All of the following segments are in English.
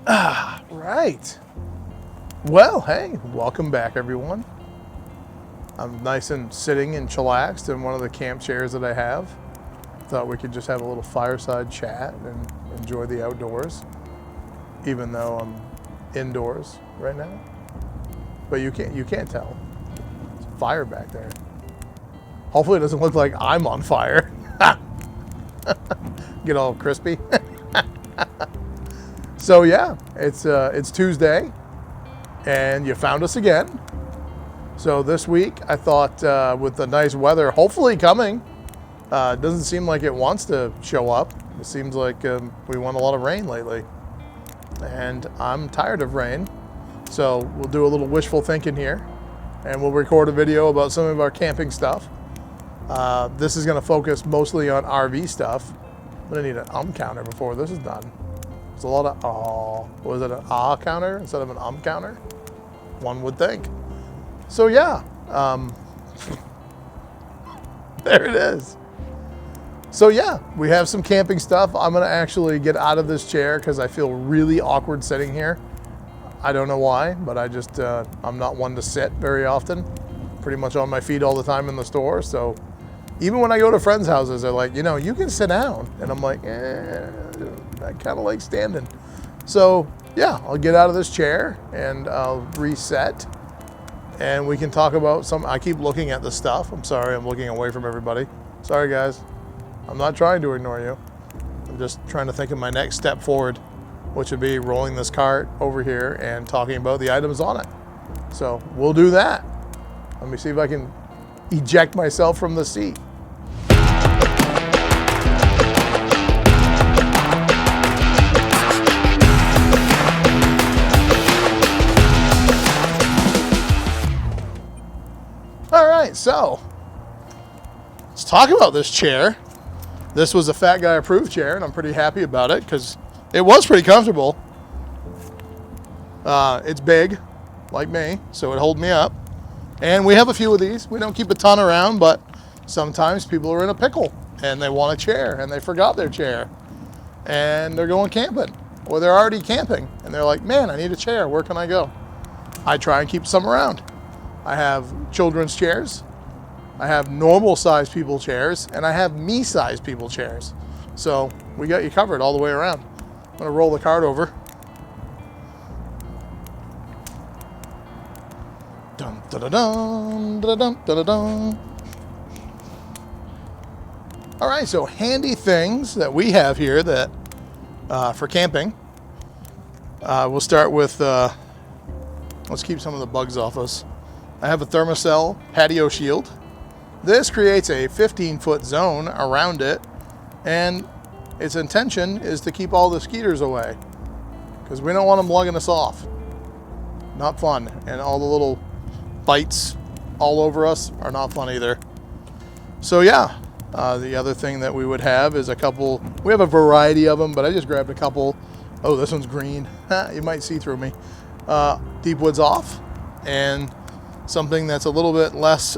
Right. Well, hey, welcome back, everyone. I'm nice and sitting and chillaxed in one of the camp chairs that I have. Thought we could just have a little fireside chat and enjoy the outdoors, even though I'm indoors right now. But you can't tell. There's fire back there. Hopefully it doesn't look like I'm on fire. Get all crispy. So yeah, it's Tuesday, and you found us again. So this week, I thought with the nice weather hopefully coming, it doesn't seem like it wants to show up. It seems like we want a lot of rain lately, and I'm tired of rain. So we'll do a little wishful thinking here, and we'll record a video about some of our camping stuff. This is going to focus mostly on RV stuff. I'm going to need an counter before this is done. There's a lot of was it an counter instead of an counter? One would think. So yeah, there it is. So yeah, we have some camping stuff. I'm gonna actually get out of this chair because I feel really awkward sitting here. I don't know why, but I'm not one to sit very often. Pretty much on my feet all the time in the store. So even when I go to friends' houses, they're like, you can sit down. And I'm like, I kind of like standing. So yeah, I'll get out of this chair and I'll reset. And we can talk about I keep looking at the stuff. I'm sorry, I'm looking away from everybody. Sorry guys, I'm not trying to ignore you. I'm just trying to think of my next step forward, which would be rolling this cart over here and talking about the items on it. So we'll do that. Let me see if I can eject myself from the seat. All right, so let's talk about this chair. This was a Fat Guy approved chair, and I'm pretty happy about it because it was pretty comfortable. It's big, like me, so it holds me up. And we have a few of these. We don't keep a ton around, but sometimes people are in a pickle and they want a chair and they forgot their chair and they're going camping, or they're already camping and they're like, man, I need a chair. Where can I go? I try and keep some around. I have children's chairs, I have normal sized people chairs, and I have me sized people chairs. So we got you covered all the way around. I'm gonna roll the cart over. Dun, dun, dun, dun, dun, dun, dun, dun. All right, so handy things that we have here that for camping. We'll start with, let's keep some of the bugs off us. I have a Thermacell patio shield. This creates a 15-foot zone around it, and its intention is to keep all the skeeters away because we don't want them lugging us off. Not fun, and all the little bites all over us are not fun either. So yeah, the other thing that we would have is we have a variety of them, but I just grabbed a couple. Oh, this one's green. You might see through me. Deep Woods Off, and something that's a little bit less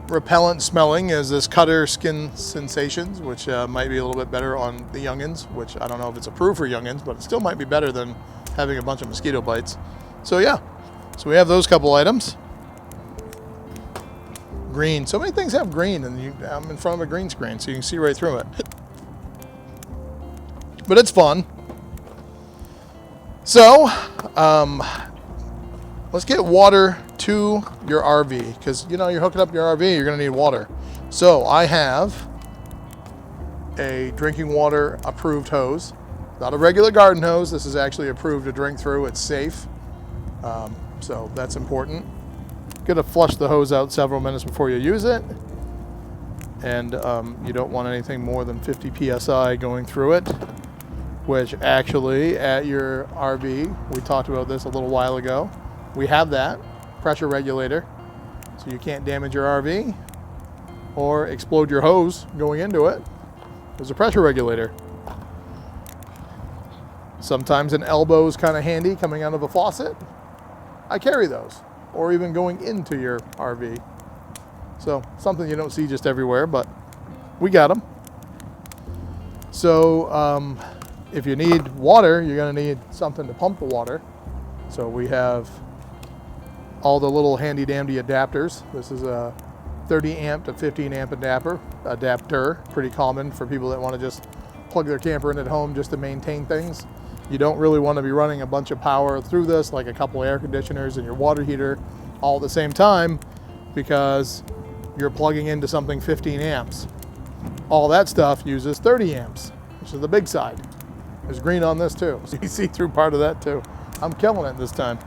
repellent smelling is this Cutter Skin Sensations, which might be a little bit better on the youngins, which I don't know if it's approved for youngins, but it still might be better than having a bunch of mosquito bites. So yeah, so we have those couple items. Green, so many things have green, and I'm in front of a green screen, so you can see right through it. But it's fun. So, let's get water to your RV, because you're hooking up your RV, you're going to need water. So I have a drinking water approved hose, not a regular garden hose. This is actually approved to drink through. It's safe, so that's important. Going to flush the hose out several minutes before you use it, and you don't want anything more than 50 psi going through it, which actually at your RV, we talked about this a little while ago. We have that pressure regulator, so you can't damage your RV or explode your hose going into it. There's a pressure regulator. Sometimes an elbow is kind of handy coming out of a faucet. I carry those, or even going into your RV. So something you don't see just everywhere, but we got them. So if you need water, you're going to need something to pump the water. So we have all the little handy dandy adapters. This is a 30 amp to 15 amp adapter, pretty common for people that want to just plug their camper in at home just to maintain things. You don't really want to be running a bunch of power through this, like a couple air conditioners and your water heater all at the same time, because you're plugging into something 15 amps. All that stuff uses 30 amps, which is the big side. There's green on this too, so you see through part of that too. I'm killing it this time.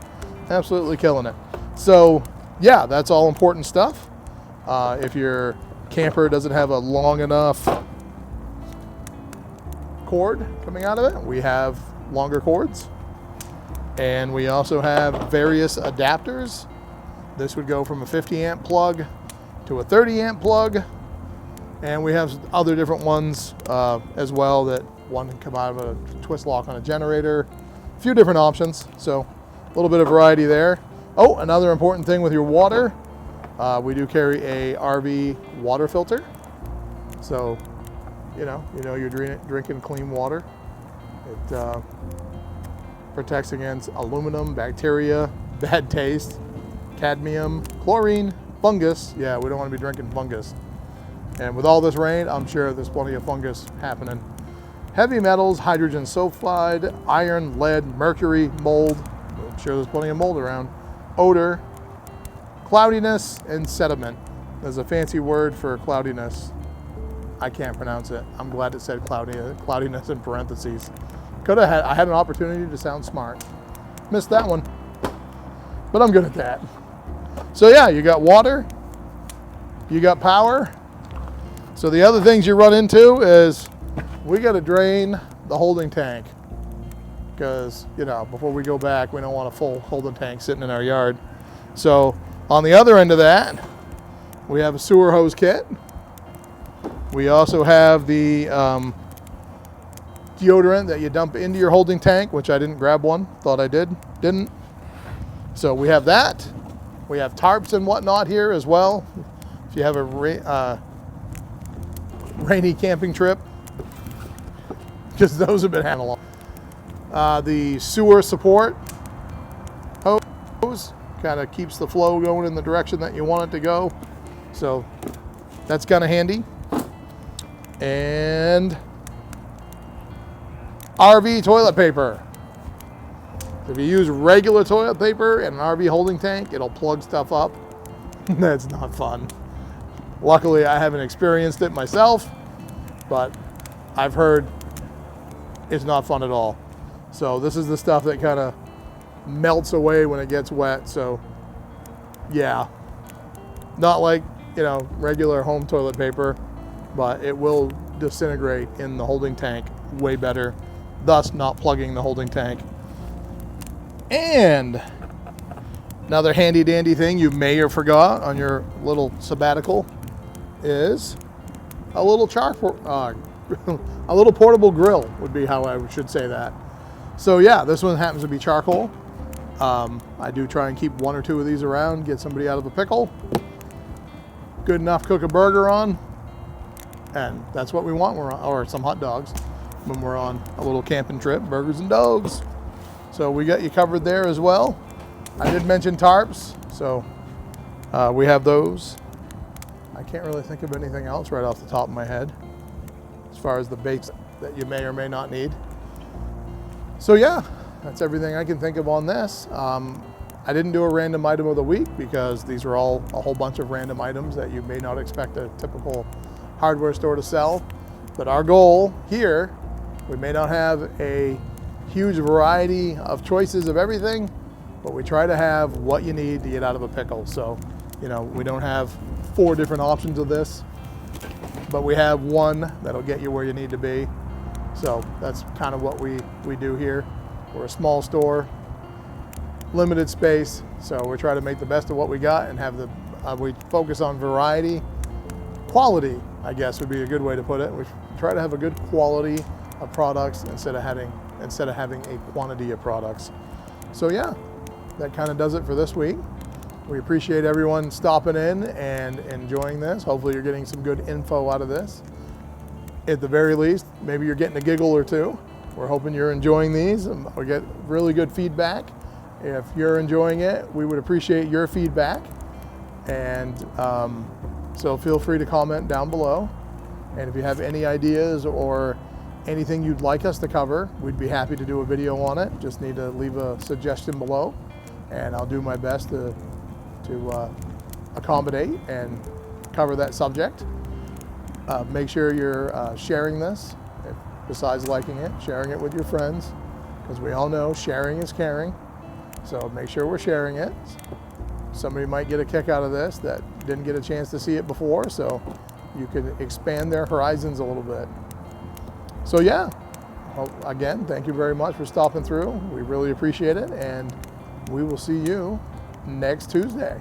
Absolutely killing it. So yeah, that's all important stuff. If your camper doesn't have a long enough cord coming out of it, we have longer cords. And we also have various adapters. This would go from a 50 amp plug to a 30 amp plug. And we have other different ones as well, that one can come out of a twist lock on a generator. A few different options, so a little bit of variety there. Oh, another important thing with your water, we do carry a RV water filter. So, you know you're drinking clean water. It protects against aluminum, bacteria, bad taste, cadmium, chlorine, fungus. Yeah, we don't want to be drinking fungus. And with all this rain, I'm sure there's plenty of fungus happening. Heavy metals, hydrogen sulfide, iron, lead, mercury, mold. I'm sure there's plenty of mold around. Odor, cloudiness, and sediment. There's a fancy word for cloudiness. I can't pronounce it. I'm glad it said cloudiness in parentheses. I had an opportunity to sound smart. Missed that one, but I'm good at that. So yeah, you got water, you got power. So the other things you run into is we got to drain the holding tank, because, you know, before we go back, we don't want a full holding tank sitting in our yard. So on the other end of that, we have a sewer hose kit. We also have the deodorant that you dump into your holding tank, which I didn't grab one. Thought I didn't. So we have that. We have tarps and whatnot here as well. If you have a rainy camping trip, because those have been handled. The sewer support hose kind of keeps the flow going in the direction that you want it to go. So that's kind of handy. And RV toilet paper. If you use regular toilet paper in an RV holding tank, it'll plug stuff up. That's not fun. Luckily, I haven't experienced it myself, but I've heard it's not fun at all. So this is the stuff that kind of melts away when it gets wet. So yeah, not like, you know, regular home toilet paper, but it will disintegrate in the holding tank way better, thus not plugging the holding tank. And another handy dandy thing you may have forgot on your little sabbatical is a little a little portable grill would be how I should say that. So yeah, this one happens to be charcoal. I do try and keep one or two of these around, get somebody out of a pickle. Good enough to cook a burger on, and that's what we want. Or some hot dogs when we're on a little camping trip, burgers and dogs. So we got you covered there as well. I did mention tarps, so we have those. I can't really think of anything else right off the top of my head as far as the baits that you may or may not need. So yeah, that's everything I can think of on this. I didn't do a random item of the week because these are all a whole bunch of random items that you may not expect a typical hardware store to sell. But our goal here, we may not have a huge variety of choices of everything, but we try to have what you need to get out of a pickle. So, you know, we don't have 4 different options of this, but we have one that'll get you where you need to be. So that's kind of what we do here. We're a small store, limited space, so we try to make the best of what we got and have we focus on variety. Quality, I guess, would be a good way to put it. We try to have a good quality of products instead of having a quantity of products. So yeah, that kind of does it for this week. We appreciate everyone stopping in and enjoying this. Hopefully you're getting some good info out of this. At the very least, maybe you're getting a giggle or two. we're hoping you're enjoying these. We get really good feedback. If you're enjoying it, we would appreciate your feedback. And so feel free to comment down below. And if you have any ideas or anything you'd like us to cover, we'd be happy to do a video on it. Just need to leave a suggestion below, and I'll do my best to accommodate and cover that subject. Make sure you're sharing this, besides liking it, sharing it with your friends, because we all know sharing is caring. So make sure we're sharing it. Somebody might get a kick out of this that didn't get a chance to see it before, so you can expand their horizons a little bit. So yeah, again, thank you very much for stopping through. We really appreciate it, and we will see you next Tuesday.